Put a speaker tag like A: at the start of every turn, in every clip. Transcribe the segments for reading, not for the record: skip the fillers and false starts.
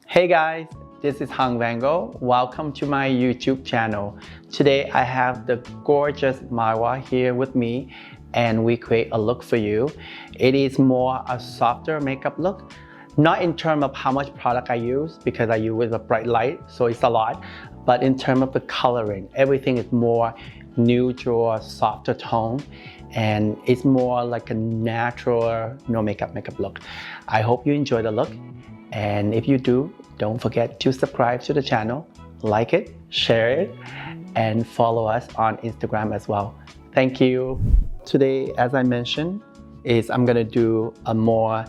A: Hey guys, this is Vanngo. Welcome to my YouTube channel. Today I have the gorgeous Marwa here with me and we create a look for you. It is more a softer makeup look. Not in terms of how much product I use because I use with a bright light, so it's a lot. But in terms of the coloring, everything is more neutral, softer tone. And it's more like a natural, no makeup look. I hope you enjoy the look. And if you do, don't forget to subscribe to the channel, like it, share it, and follow us on Instagram as well. Thank you. Today, as I mentioned, I'm gonna do a more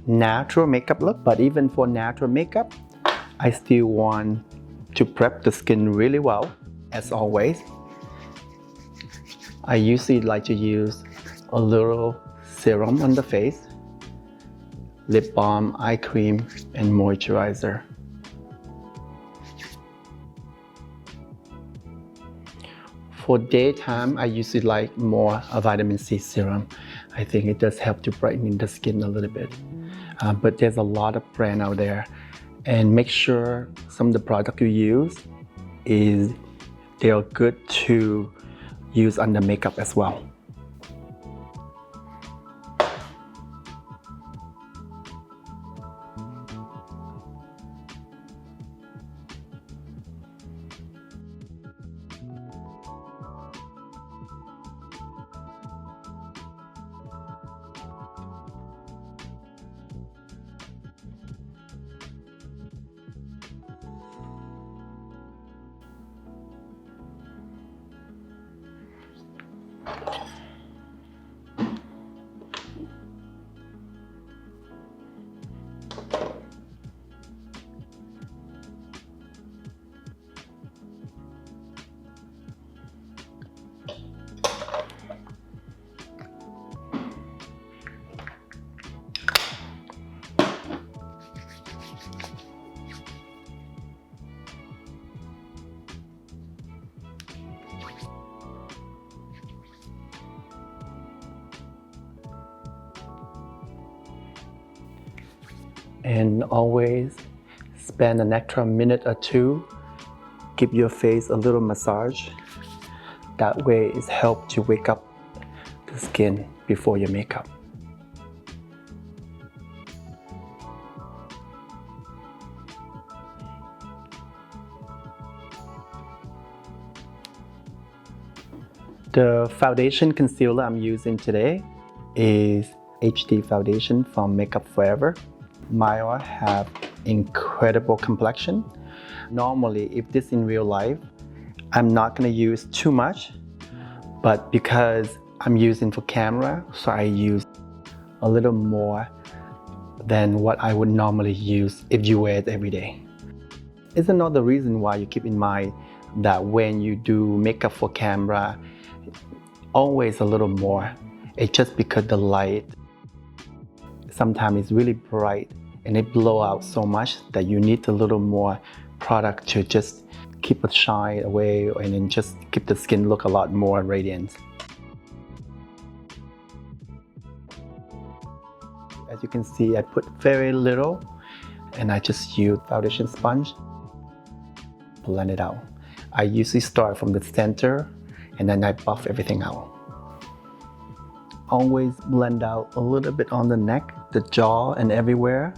A: natural makeup look, but even for natural makeup, I still want to prep the skin really well, as always. I usually like to use a little serum on the face, lip balm, eye cream, and moisturizer. For daytime, I usually like more a vitamin C serum. I think it does help to brighten the skin a little bit. But there's a lot of brand out there. And make sure some of the product you use they are good to use under makeup as well. And always spend an extra minute or two, give your face a little massage. That way it helps to wake up the skin before your makeup. The foundation concealer I'm using today is HD foundation from Makeup Forever. Maya have incredible complexion. Normally, if this in real life, I'm not gonna use too much, but because I'm using for camera, so I use a little more than what I would normally use if you wear it every day. It's another reason why you keep in mind that when you do makeup for camera, always a little more. It's just because the light sometimes it's really bright and it blow out so much that you need a little more product to just keep the shine away and then just keep the skin look a lot more radiant. As you can see, I put very little and I just use foundation sponge, blend it out. I usually start from the center and then I buff everything out. Always blend out a little bit on the neck, the jaw, and everywhere.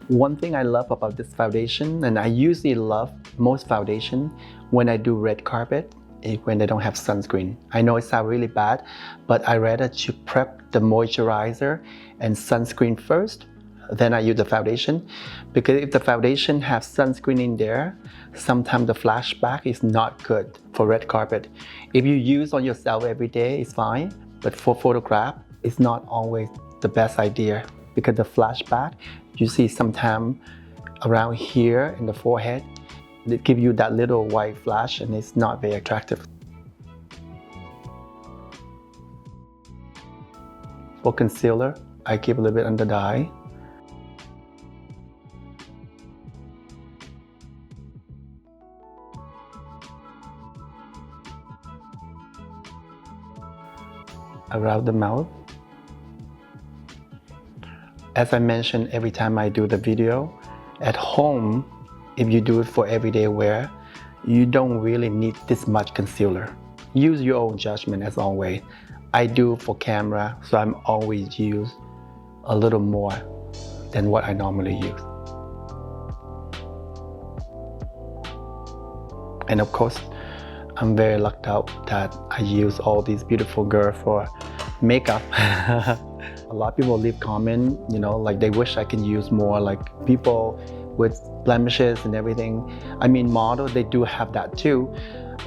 A: One thing I love about this foundation, and I usually love most foundation when I do red carpet, is when they don't have sunscreen. I know it sounds really bad, but I rather to prep the moisturizer and sunscreen first, then I use the foundation. Because if the foundation has sunscreen in there, sometimes the flashback is not good for red carpet. If you use on yourself every day, it's fine. But for photograph, it's not always the best idea because the flashback, you see sometime around here in the forehead, it gives you that little white flash and it's not very attractive. For concealer, I keep a little bit under the eye. Around the mouth. As I mentioned, every time I do the video, At home, if you do it for everyday wear, you don't really need this much concealer. Use your own judgment as always. I do for camera, so I'm always use a little more than what I normally use. And of course, I'm very lucked out that I use all these beautiful girls for makeup. A lot of people leave comment, you know, like they wish I can use more like people with blemishes and everything. I mean, models, they do have that too.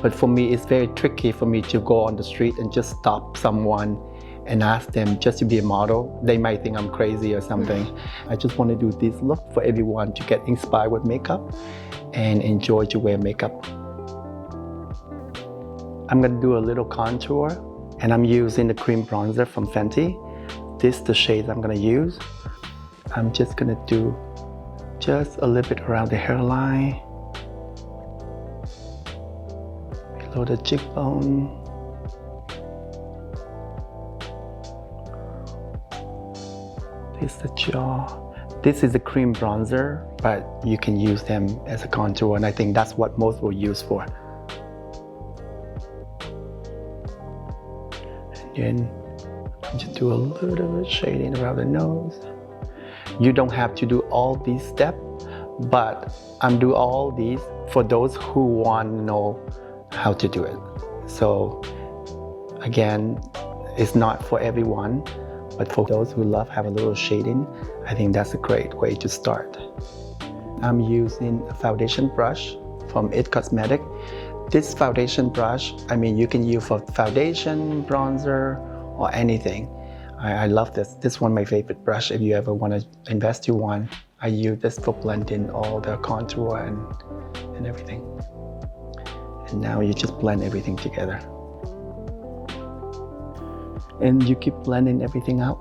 A: But for me, it's very tricky for me to go on the street and just stop someone and ask them just to be a model. They might think I'm crazy or something. I just want to do this look for everyone to get inspired with makeup and enjoy to wear makeup. I'm gonna do a little contour, and I'm using the cream bronzer from Fenty. This is the shade I'm gonna use. I'm just gonna do just a little bit around the hairline, below the cheekbone. This is the jaw. This is a cream bronzer, but you can use them as a contour, and I think that's what most will use for. And just do a little bit of shading around the nose. You don't have to do all these steps, but I'm doing all these for those who want to know how to do it. So again, it's not for everyone, but for those who love have a little shading, I think that's a great way to start. I'm using a foundation brush from It Cosmetic. This foundation brush, I mean, you can use for foundation, bronzer, or anything. I love this. This one my favorite brush. If you ever want to invest in one, I use this for blending all the contour and everything. And now you just blend everything together. And you keep blending everything out.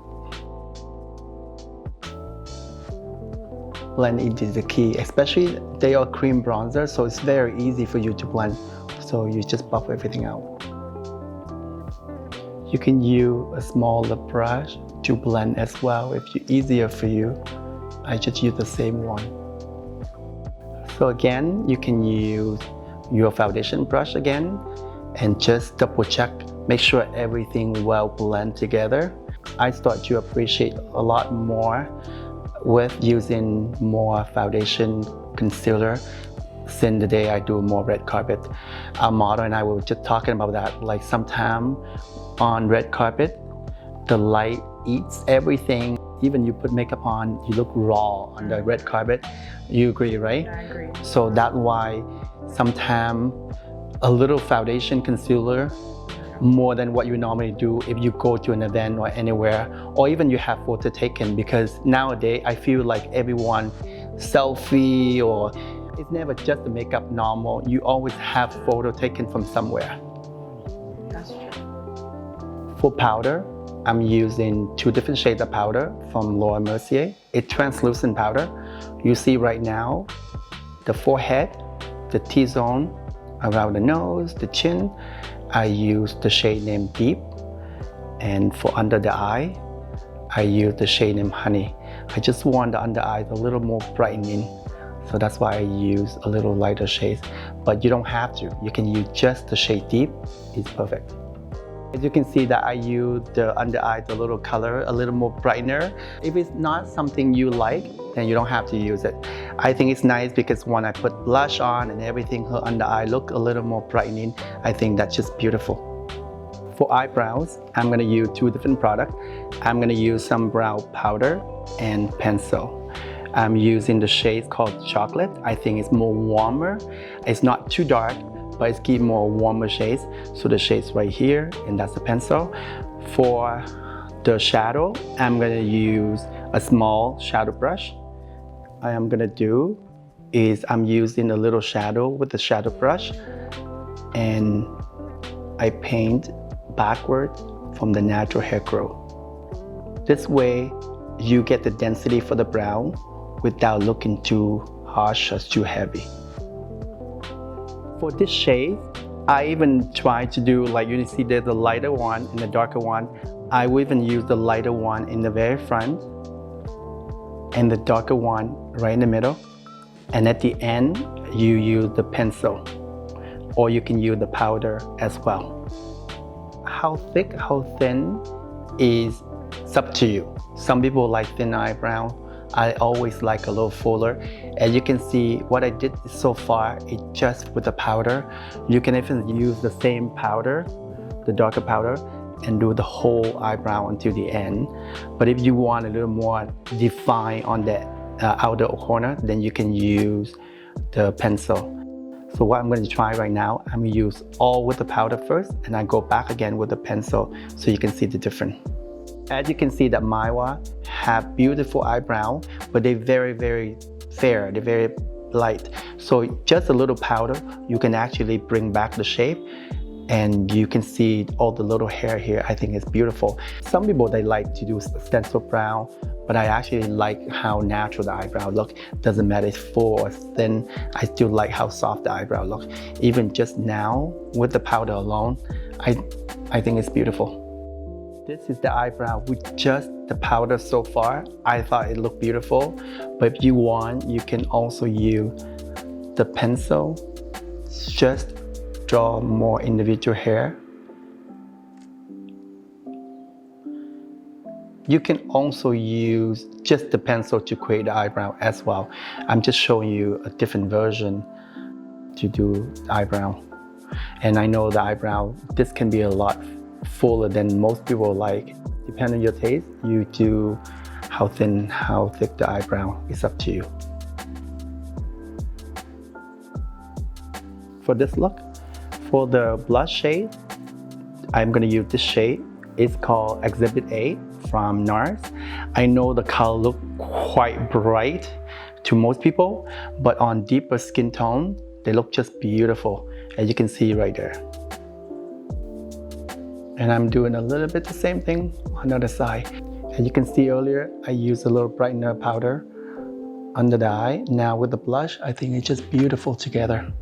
A: Blend it is the key, especially they are cream bronzer, so it's very easy for you to blend. So you just buff everything out. You can use a smaller brush to blend as well if it's easier for you. I just use the same one. So again, you can use your foundation brush again and just double check, make sure everything well blend together. I start to appreciate a lot more with using more foundation concealer since the day I do more red carpet. Our model and I were just talking about that, like sometime on red carpet, the light eats everything. Even you put makeup on, you look raw on the red carpet. You agree, right?
B: I agree.
A: So that's why sometimes a little foundation concealer more than what you normally do if you go to an event or anywhere, or even you have photo taken, because nowadays I feel like everyone selfie, or it's never just the makeup normal. You always have photo taken from somewhere.
B: That's true.
A: For powder, I'm using 2 different shades of powder from Laura Mercier. It's translucent powder. You see right now, the forehead, the T-zone, around the nose, the chin, I use the shade named Deep. And for under the eye, I use the shade named Honey. I just want the under eyes a little more brightening. So that's why I use a little lighter shades. But you don't have to. You can use just the shade Deep. It's perfect. As you can see that I use the under eyes a little color, a little more brightener. If it's not something you like, then you don't have to use it. I think it's nice because when I put blush on and everything, her under eye look a little more brightening. I think that's just beautiful. For eyebrows, I'm gonna use 2 different products. I'm gonna use some brow powder and pencil. I'm using the shade called Chocolate. I think it's more warmer. It's not too dark, but it's give more warmer shades. So the shade's right here, and that's the pencil. For the shadow, I'm gonna use a small shadow brush. What I'm gonna do is I'm using a little shadow with the shadow brush, and I paint backward from the natural hair growth. This way, you get the density for the brow without looking too harsh or too heavy. For this shade, I even try to do, like you see there's the lighter one and the darker one. I will even use the lighter one in the very front and the darker one right in the middle. And at the end, you use the pencil, or you can use the powder as well. How thick, how thin is it's up to you. Some people like thin eyebrow. I always like a little fuller. As you can see, what I did so far is just with the powder. You can even use the same powder, the darker powder, and do the whole eyebrow until the end. But if you want a little more defined on the outer corner, then you can use the pencil. So what I'm going to try right now, I'm going to use all with the powder first, and I go back again with the pencil so you can see the difference. As you can see that Maiwa have beautiful eyebrow, but they're very, very fair, they're very light. So just a little powder, you can actually bring back the shape, and you can see all the little hair here. I think it's beautiful. Some people, they like to do stencil brow, but I actually like how natural the eyebrow look. Doesn't matter if full or thin, I still like how soft the eyebrow look. Even just now, with the powder alone, I think it's beautiful. This is the eyebrow with just the powder so far. I thought it looked beautiful, but if you want, you can also use the pencil. Just draw more individual hair. You can also use just the pencil to create the eyebrow as well. I'm just showing you a different version to do the eyebrow. And I know the eyebrow, this can be a lot fuller than most people like. Depending on your taste, you do how thin, how thick the eyebrow is up to you. For this look, for the blush shade, I'm gonna use this shade. It's called Exhibit A from NARS. I know the color look quite bright to most people, but on deeper skin tone, they look just beautiful, as you can see right there. And I'm doing a little bit the same thing on the other side. As you can see earlier, I used a little brightener powder under the eye. Now with the blush, I think it's just beautiful together.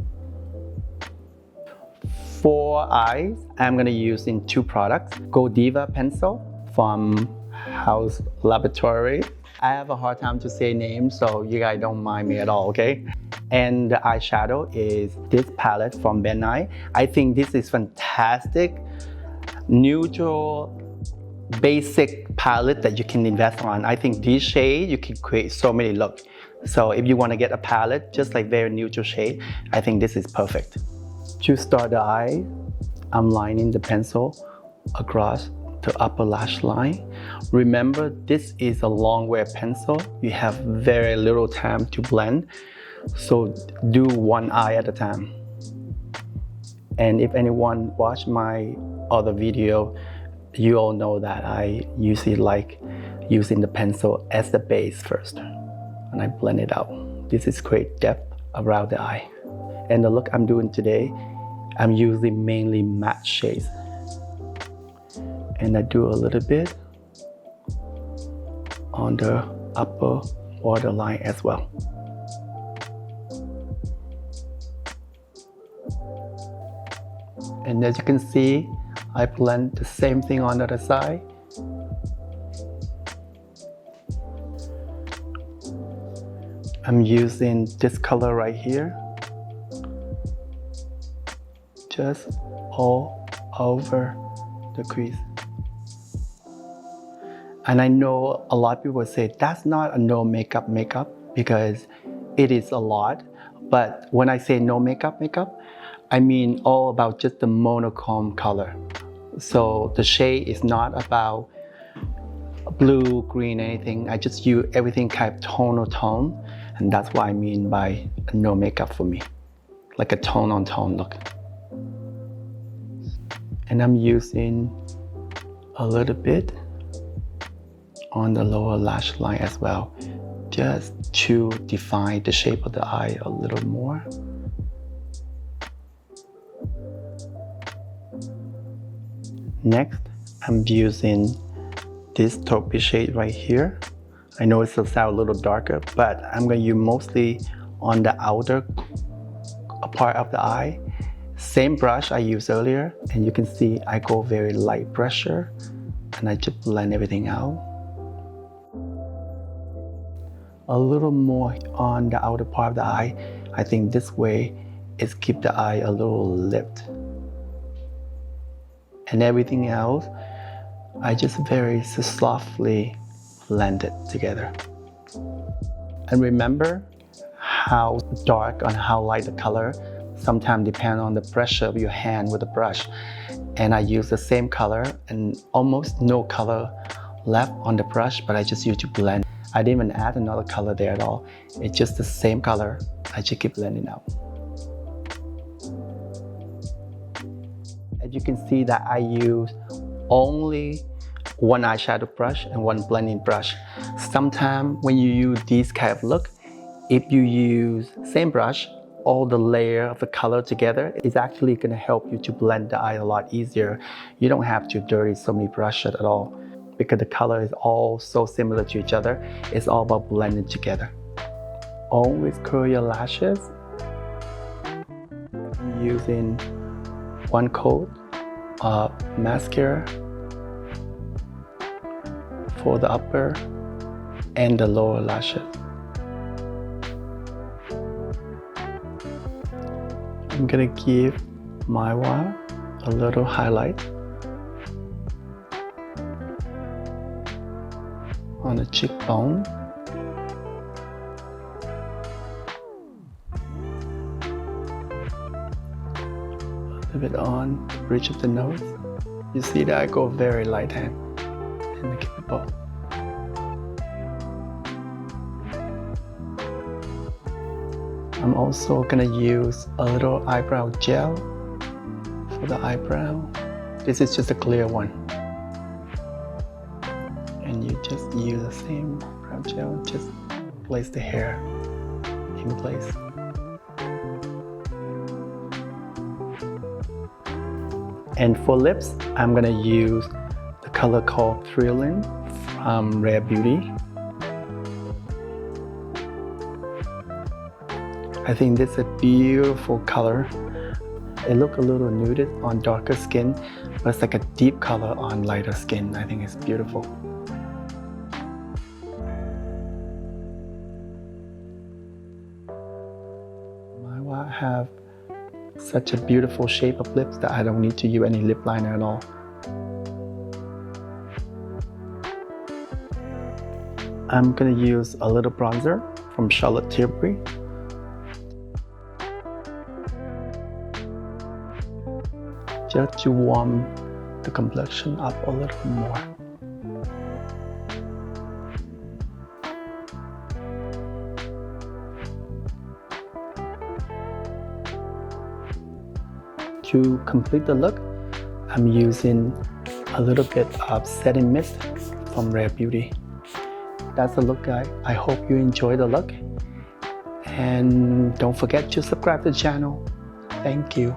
A: For eyes, I'm gonna use in two products. Godiva pencil from House Laboratory. I have a hard time to say names, so you guys don't mind me at all, okay? And the eyeshadow is this palette from Vanngo. I think this is fantastic. Neutral, basic palette that you can invest on. I think this shade, you can create so many looks. So if you want to get a palette, just like very neutral shade, I think this is perfect. To start the eye, I'm lining the pencil across the upper lash line. Remember, this is a long wear pencil. You have very little time to blend. So do one eye at a time. And if anyone watched my other video, you all know that I usually like using the pencil as the base first, and I blend it out. This is great depth around the eye. And the look I'm doing today, I'm using mainly matte shades. And I do a little bit on the upper waterline as well. And as you can see, I blend the same thing on the other side. I'm using this color right here, just all over the crease. And I know a lot of people say that's not a no makeup because it is a lot. But when I say no makeup, I mean all about just the monochrome color. So the shade is not about blue, green, anything. I just use everything kind of tonal tone. And that's what I mean by no makeup for me. Like a tone on tone look. And I'm using a little bit on the lower lash line as well, just to define the shape of the eye a little more. Next, I'm using this taupe shade right here. I know it's a little darker, but I'm going to use mostly on the outer part of the eye. Same brush I used earlier, and you can see I go very light pressure, and I just blend everything out. a little more on the outer part of the eye. I think this way is keep the eye a little lift. And everything else, I just very softly blend it together. And remember how dark and how light the color sometimes depend on the pressure of your hand with the brush. And I use the same color and almost no color left on the brush, but I just use to blend. I didn't even add another color there at all. It's just the same color. I just keep blending out. As you can see that I use only one eyeshadow brush and one blending brush. Sometimes when you use these kind of look, if you use same brush, all the layer of the color together is actually going to help you to blend the eye a lot easier. You don't have to dirty so many brushes at all because the color is all so similar to each other. It's all about blending together. Always curl your lashes using one coat of mascara for the upper and the lower lashes. I'm gonna give Maiwa a little highlight on the cheekbone. A little bit on the bridge of the nose. You see that I go very light hand in the cuticle. I'm also gonna use a little eyebrow gel for the eyebrow. This is just a clear one. And you just use the same brow gel, just place the hair in place. And for lips, I'm gonna use the color called Thrilling from Rare Beauty. I think this is a beautiful color. It looks a little nuded on darker skin, but it's like a deep color on lighter skin. I think it's beautiful. I have such a beautiful shape of lips that I don't need to use any lip liner at all. I'm gonna use a little bronzer from Charlotte Tilbury. Just to warm the complexion up a little more. To complete the look, I'm using a little bit of setting mist from Rare Beauty. That's the look, guys. I hope you enjoy the look. And don't forget to subscribe to the channel. Thank you.